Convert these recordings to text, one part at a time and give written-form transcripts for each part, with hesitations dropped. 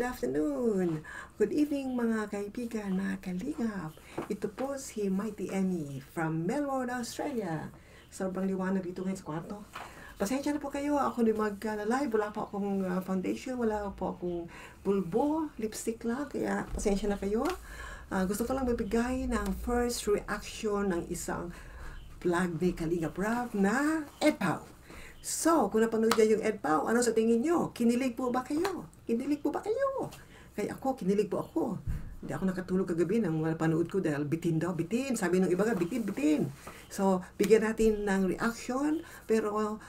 afternoon, good evening mga kaibigan, mga kalingap. Ito po si Mighty Emmy from Melbourne, Australia. Sobrang liwanag dito ngayon sa kwarto. Pasensya na po kayo, ako din mag-live. Wala po akong foundation, wala po akong bulbo, lipstick lang. Kaya pasensya na kayo. Gusto ko lang magbigay ng first reaction ng isang vlog ni Kalingap Rab na Edpaw. So, kung napanood niya yung Edpaw, ano sa tingin nyo? Kinilig po ba kayo? Kinilig po ba kayo? Kaya ako, kinilig po ako. Hindi ako nakatulog kagabi nang panood ko dahil bitin daw, bitin. Sabi ng iba nga, bitin, bitin. So, bigyan natin ng reaction. Pero,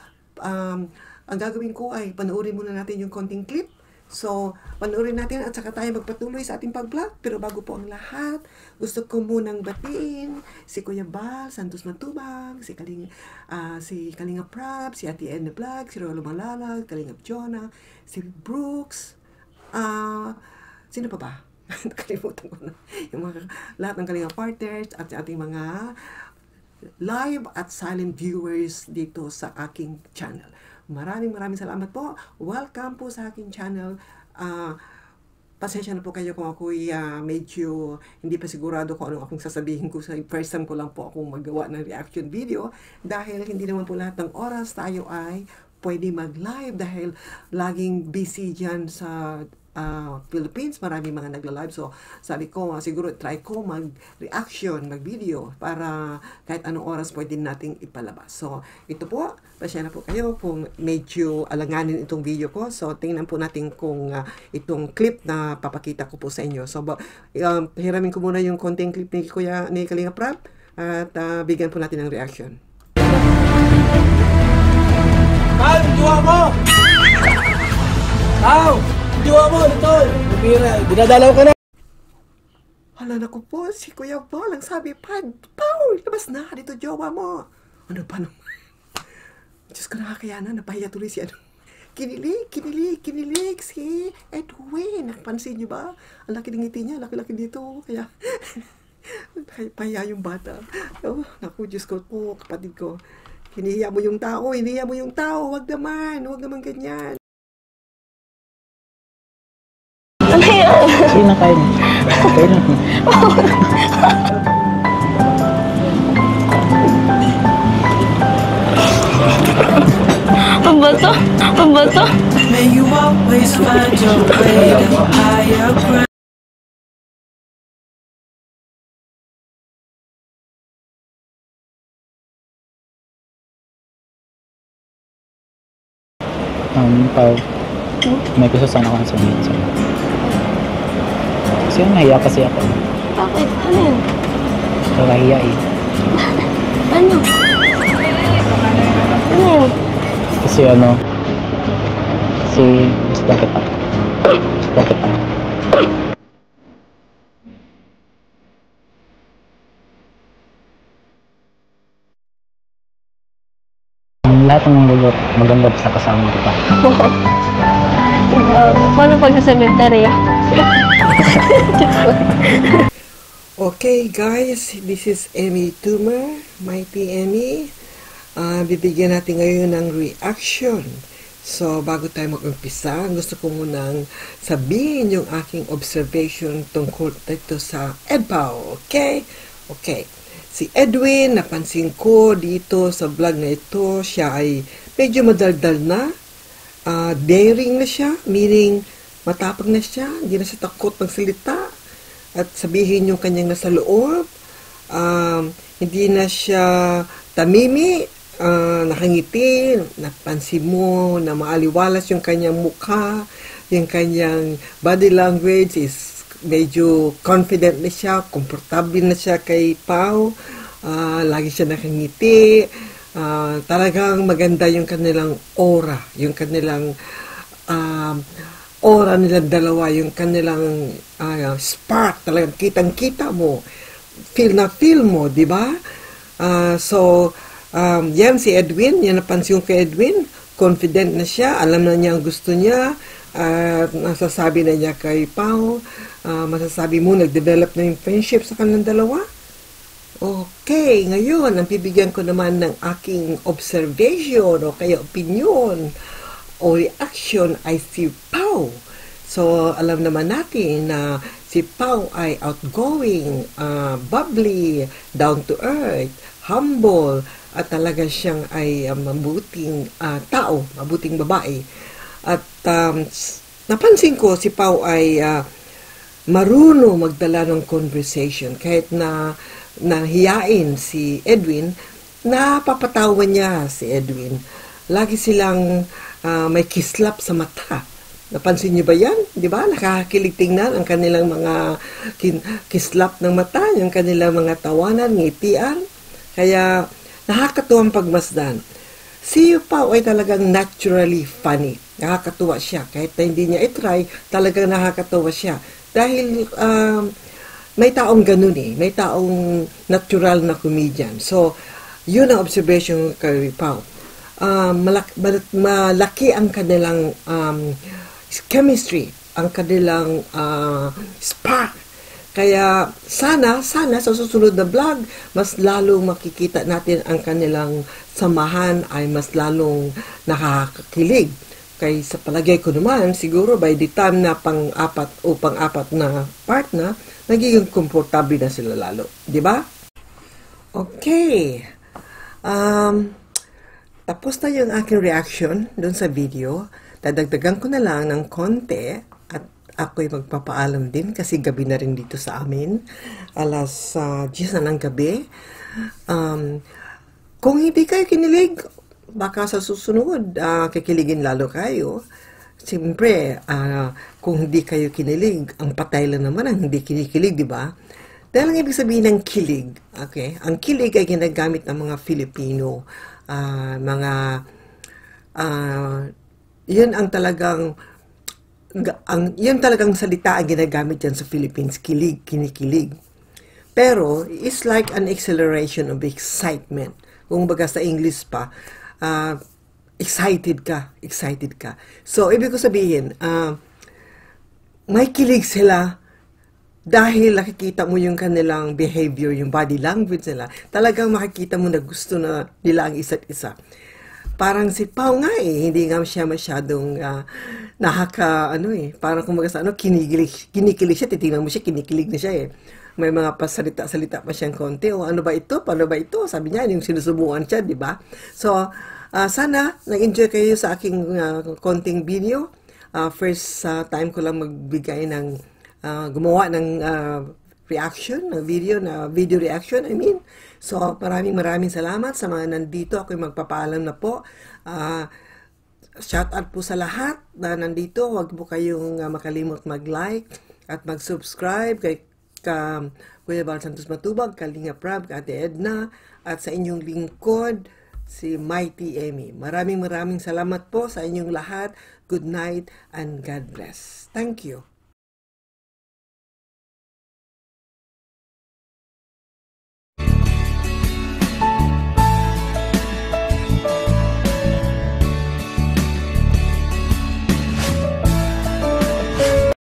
ang gagawin ko ay panoorin muna natin yung konting clip. So, panoorin natin at saka tayo magpatuloy sa ating pag-vlog. Pero bago po ang lahat, gusto ko munang batiin si Kuya Bal, Santos Matubang, si Kalingap Rab, si Ate Edna Vlog, si Rolo Malalag, Kalingap Jonah, si Brooks, sino pa ba? Nakalimutan ko na. Yung mga, lahat ng Kalingap partners at ating mga live at silent viewers dito sa aking channel. Maraming salamat po. Welcome po sa aking channel. Pasensya na po kayo kung ako'y medyo hindi pa sigurado kung ano akong sasabihin ko. Sa first time ko lang po akong magawa ng reaction video dahil hindi naman po lahat ng oras tayo ay pwede mag-live dahil laging busy dyan sa Philippines, marami mga nagla-live. So, sabi ko, siguro try ko mag-reaction, mag-video para kahit anong oras pwede nating ipalabas. So, ito po, pasya na po kayo kung medyo alanganin itong video ko. So, tingnan po natin kung itong clip na papakita ko po sa inyo. So, hiramin ko muna yung konting clip ni Kalingap Rab at bigyan po natin ng reaction. Pal, juwa mo! Pau! Juwa mo, Lutol! Dinadalaw ka na! Hala na ko po, si Kuya Bal ang sabi pa, Paul, labas na, dito jowa mo. Ano pa naman? Diyos ko nakakayanan, napahiya tuloy si ano. Kinilig si Edwin. Napansin niyo ba? Ang laki ng ngiti niya, laki-laki dito. Kaya, pahiya yung bata. Oh, naku, Diyos ko po, kapatid ko. Hinihiya mo yung tao, wag naman ganyan. Ano yan? Sino kayo? Okay lang. Mabato? Mabato? May you always find your way to higher ground. Pao, may gusto sana akong sabihin sa'yo. Kasi nahiya kasi ako. Bakit? Ano yun? Nakahiya eh. Ano? Ano yun? Kasi bakit ako? Lahat ng lugar maganda sa kasama ko pa. Paano pag sa cemetery? Okay guys, this is Emmy Tumor, Mighty Emmy. Bibigyan natin ngayon ng reaction. So, bago tayo mag-umpisa, gusto ko munang sabihin yung aking observation tungkol dito sa Edpaw. Okay? Okay. Si Edwin, napansin ko dito sa vlog na ito, siya ay medyo madaldal na. Daring na siya, meaning matapang na siya, hindi na siya takot magsalita at sabihin yung kanyang nasa loob. Hindi na siya tamimi, nakangiti, napansin mo na maaliwalas yung kanyang mukha, yung kanyang body language is medyo confident na siya, komportable na siya kay Pau, lagi siya nakangiti, talagang maganda yung kanilang aura, yung kanilang aura nilang dalawa, yung kanilang spark, talagang kitang-kita mo, feel mo, di ba? Yan si Edwin, yan napansin ko kay Edwin, confident na siya, alam na niya ang gusto niya, at nasasabi na niya kay Pau, masasabi mo, nag-develop na yung friendship sa kanilang dalawa. Okay, ngayon, ang bibigyan ko naman ng aking observation o kaya opinion o reaction ay si Pau. So, alam naman natin na si Pao ay outgoing, bubbly, down to earth, humble, at talaga siyang ay mabuting tao, mabuting babae. At napansin ko si Pao ay marunong magdala ng conversation kahit na nahiyain si Edwin, napapatawan niya si Edwin. Lagi silang may kislap sa mata. Napansin niyo ba yan? Di ba? Nakakakilig tingnan ang kanilang mga kislap ng mata, yung kanilang mga tawanan, ngitian. Kaya nakakatuwang pagmasdan. Si Pao ay talagang naturally funny. Nakakatuwa siya. Kahit na hindi niya i-try, talagang nakakatuwa siya. Dahil may taong ganun eh. May taong natural na comedian. So, yun ang observation kay Pao. Malaki ang kanilang chemistry, ang kanilang spark. Kaya sana sa susunod na vlog, mas lalong makikita natin ang kanilang samahan ay mas lalong nakakakilig. Kaya sa palagay ko naman, siguro by the time na pang-apat na part na, nagiging komportable na sila lalo. Di ba? Okay. Tapos na yung aking reaction dun sa video. Dadagdagan ko na lang ng konti at ako'y magpapaalam din kasi gabi na rin dito sa amin. Alas 10 na ng gabi. Kung hindi kayo kinilig, baka sa susunod, kikiligin lalo kayo. Siyempre, kung hindi kayo kinilig, ang patay lang naman ang hindi kinikilig, di ba? Dahil ang ibig sabihin ng kilig, okay? Ang kilig ay ginagamit ng mga Filipino, yun ang talagang salita ang ginagamit dyan sa Philippines, kilig, kinikilig. Pero, it's like an acceleration of excitement. Kung baga sa English pa, excited ka. So, ibig ko sabihin, may kilig sila dahil nakikita mo yung kanilang behavior, yung body language nila. Talagang makikita mo na gusto na nila ang isa't isa. Parang si Pao nga hindi nga siya masyadong parang kumaga sa kinikilig siya, titingnan mo siya, kinikilig na siya May mga pasalita-salita pa siyang konti, ano ba ito, paano ba ito, sabi niya, yung sinusubukan siya, di ba? So, sana nag-enjoy kayo sa aking konting video. First time ko lang magbigay ng, gumawa ng reaction, video reaction, I mean. So, maraming salamat sa mga nandito. Ako'y magpapaalam na po. Shout out po sa lahat na nandito. Huwag po kayong makalimot mag-like at mag-subscribe kay Kuya Val Santos Matubag, Kalinga Prab, Ate Edna, at sa inyong lingkod, si Mighty Emmy. Maraming salamat po sa inyong lahat. Good night and God bless. Thank you.